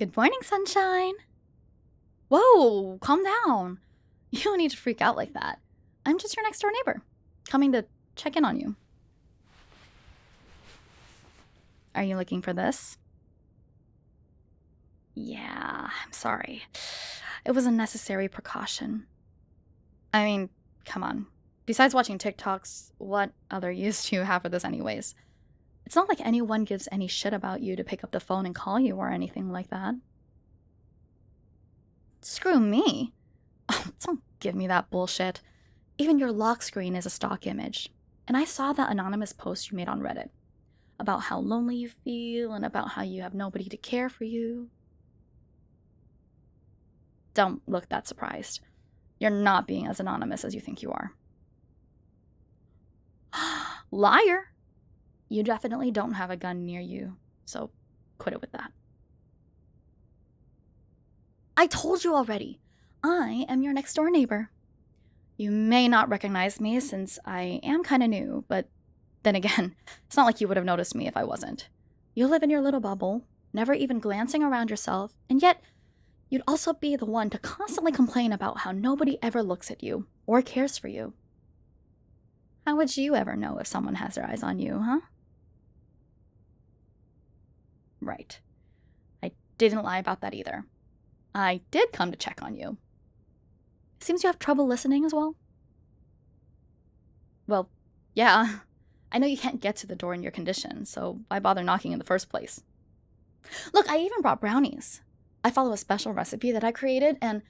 Good morning, sunshine. Whoa, calm down. You don't need to freak out like that. I'm just your next door neighbor, coming to check in on you. Are you looking for this? Yeah, I'm sorry. It was a necessary precaution. I mean, come on. Besides watching TikToks, what other use do you have for this anyways? It's not like anyone gives any shit about you to pick up the phone and call you or anything like that. Screw me. Oh, don't give me that bullshit. Even your lock screen is a stock image. And I saw that anonymous post you made on Reddit about how lonely you feel and about how you have nobody to care for you. Don't look that surprised. You're not being as anonymous as you think you are. Liar! You definitely don't have a gun near you, so quit it with that. I told you already. I am your next door neighbor. You may not recognize me since I am kind of new, but then again, it's not like you would have noticed me if I wasn't. You live in your little bubble, never even glancing around yourself, and yet you'd also be the one to constantly complain about how nobody ever looks at you or cares for you. How would you ever know if someone has their eyes on you, huh? Right. I didn't lie about that either. I did come to check on you. Seems you have trouble listening as well. Well, yeah. I know you can't get to the door in your condition, so why bother knocking in the first place? Look, I even brought brownies. I follow a special recipe that I created, and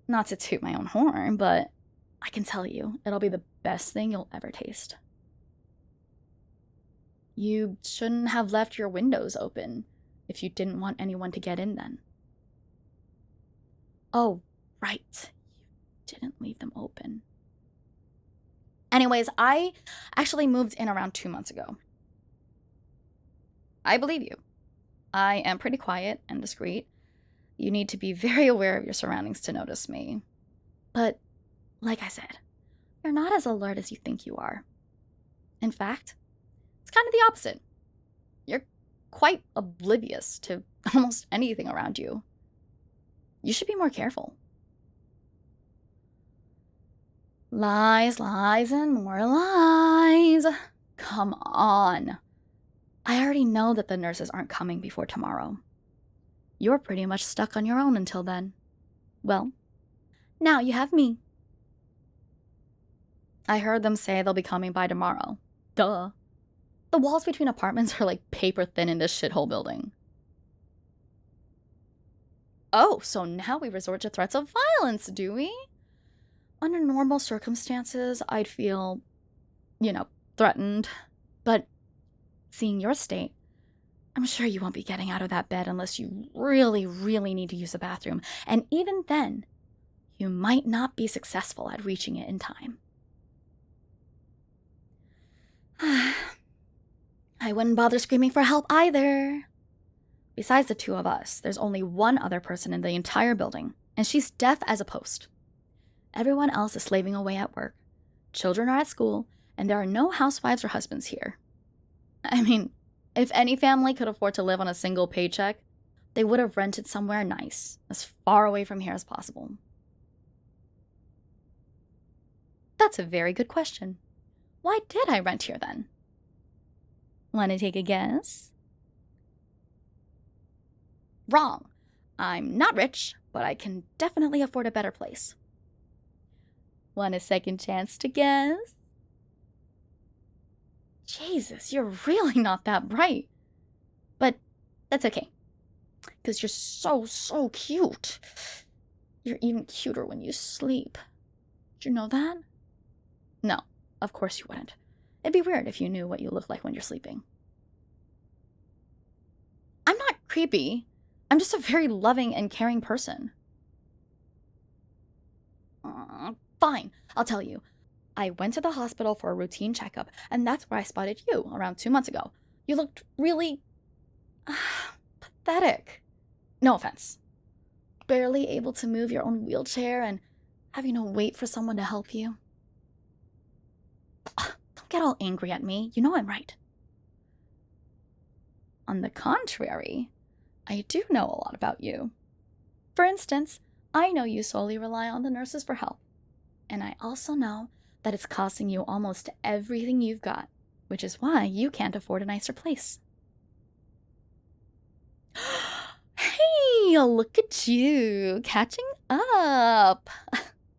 not to toot my own horn, but I can tell you, it'll be the best thing you'll ever taste. You shouldn't have left your windows open if you didn't want anyone to get in then. Oh, right. You didn't leave them open. Anyways, I actually moved in around 2 months ago. I believe you. I am pretty quiet and discreet. You need to be very aware of your surroundings to notice me. But, like I said, you're not as alert as you think you are. In fact, it's kind of the opposite. You're quite oblivious to almost anything around you. You should be more careful. Lies, lies, and more lies. Come on. I already know that the nurses aren't coming before tomorrow. You're pretty much stuck on your own until then. Well, now you have me. I heard them say they'll be coming by tomorrow. Duh. The walls between apartments are like paper thin in this shithole building. Oh, so now we resort to threats of violence, do we? Under normal circumstances, I'd feel, threatened. But seeing your state, I'm sure you won't be getting out of that bed unless you really, really need to use the bathroom. And even then, you might not be successful at reaching it in time. I wouldn't bother screaming for help either. Besides the two of us, there's only one other person in the entire building, and she's deaf as a post. Everyone else is slaving away at work. Children are at school, and there are no housewives or husbands here. I mean, if any family could afford to live on a single paycheck, they would have rented somewhere nice, as far away from here as possible. That's a very good question. Why did I rent here then? Want to take a guess? Wrong. I'm not rich, but I can definitely afford a better place. Want a second chance to guess? Jesus, you're really not that bright. But that's okay. Because you're so cute. You're even cuter when you sleep. Did you know that? No, of course you wouldn't. It'd be weird if you knew what you look like when you're sleeping. I'm not creepy. I'm just a very loving and caring person. Fine, I'll tell you. I went to the hospital for a routine checkup, and that's where I spotted you around 2 months ago. You looked really pathetic. No offense. Barely able to move your own wheelchair and having to wait for someone to help you. Don't get all angry at me. You know I'm right. On the contrary, I do know a lot about you. For instance, I know you solely rely on the nurses for help. And I also know that it's costing you almost everything you've got, which is why you can't afford a nicer place. Hey, look at you, catching up.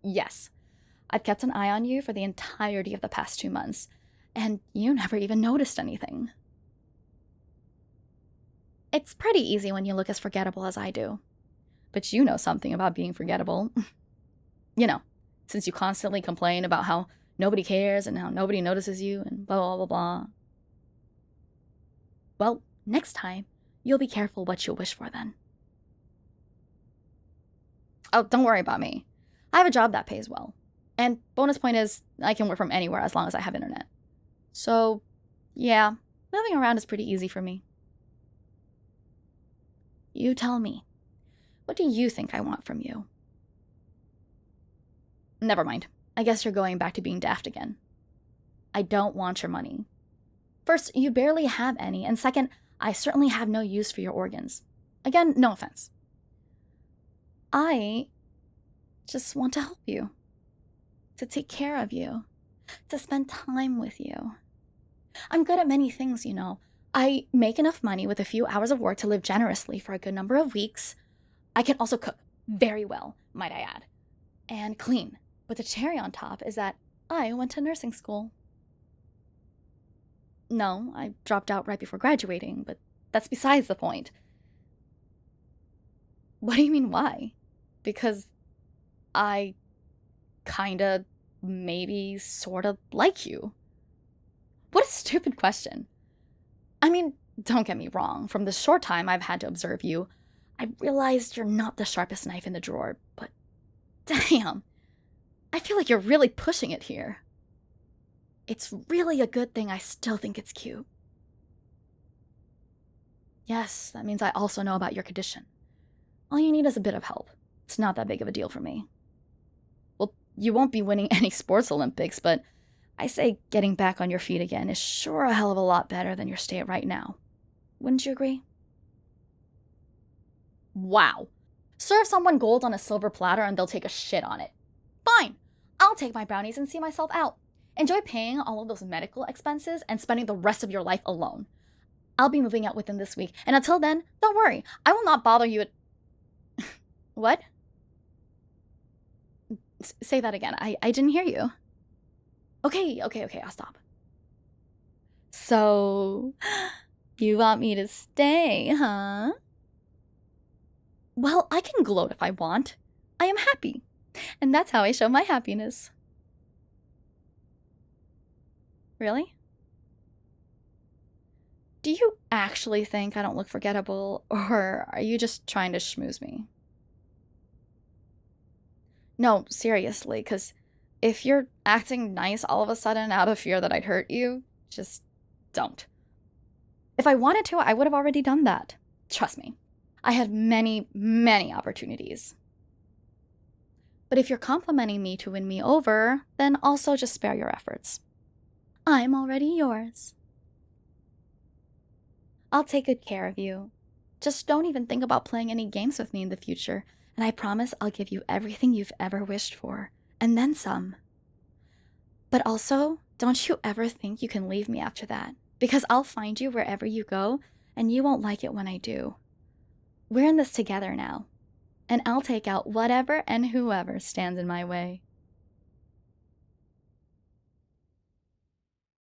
Yes, I've kept an eye on you for the entirety of the past 2 months, and you never even noticed anything. It's pretty easy when you look as forgettable as I do. But you know something about being forgettable. You know, since you constantly complain about how nobody cares and how nobody notices you and blah, blah, blah, blah. Well, next time, you'll be careful what you wish for then. Oh, don't worry about me. I have a job that pays well. And bonus point is, I can work from anywhere as long as I have internet. So, yeah, moving around is pretty easy for me. You tell me. What do you think I want from you? Never mind. I guess you're going back to being daft again. I don't want your money. First, you barely have any, and second, I certainly have no use for your organs. Again, no offense. I just want to help you. To take care of you. To spend time with you. I'm good at many things, you know. I make enough money with a few hours of work to live generously for a good number of weeks. I can also cook very well, might I add. And clean. But the cherry on top is that I went to nursing school. No, I dropped out right before graduating, but that's besides the point. What do you mean, why? Because I kinda, maybe, sorta like you. What a stupid question. I mean, don't get me wrong. From the short time I've had to observe you, I realized you're not the sharpest knife in the drawer, but damn, I feel like you're really pushing it here. It's really a good thing I still think it's cute. Yes, that means I also know about your condition. All you need is a bit of help. It's not that big of a deal for me. Well, you won't be winning any sports Olympics, but I say getting back on your feet again is sure a hell of a lot better than your state right now. Wouldn't you agree? Wow. Serve someone gold on a silver platter and they'll take a shit on it. Fine. I'll take my brownies and see myself out. Enjoy paying all of those medical expenses and spending the rest of your life alone. I'll be moving out within this week, and until then, don't worry. I will not bother you at... What? Say that again. I didn't hear you. Okay, I'll stop. So, you want me to stay, huh? Well, I can gloat if I want. I am happy. And that's how I show my happiness. Really? Do you actually think I don't look forgettable, or are you just trying to schmooze me? No, seriously, because if you're acting nice all of a sudden out of fear that I'd hurt you, just don't. If I wanted to, I would have already done that. Trust me. I had many, many opportunities. But if you're complimenting me to win me over, then also just spare your efforts. I'm already yours. I'll take good care of you. Just don't even think about playing any games with me in the future, and I promise I'll give you everything you've ever wished for, and then some. But also, don't you ever think you can leave me after that, because I'll find you wherever you go, and you won't like it when I do. We're in this together now, and I'll take out whatever and whoever stands in my way.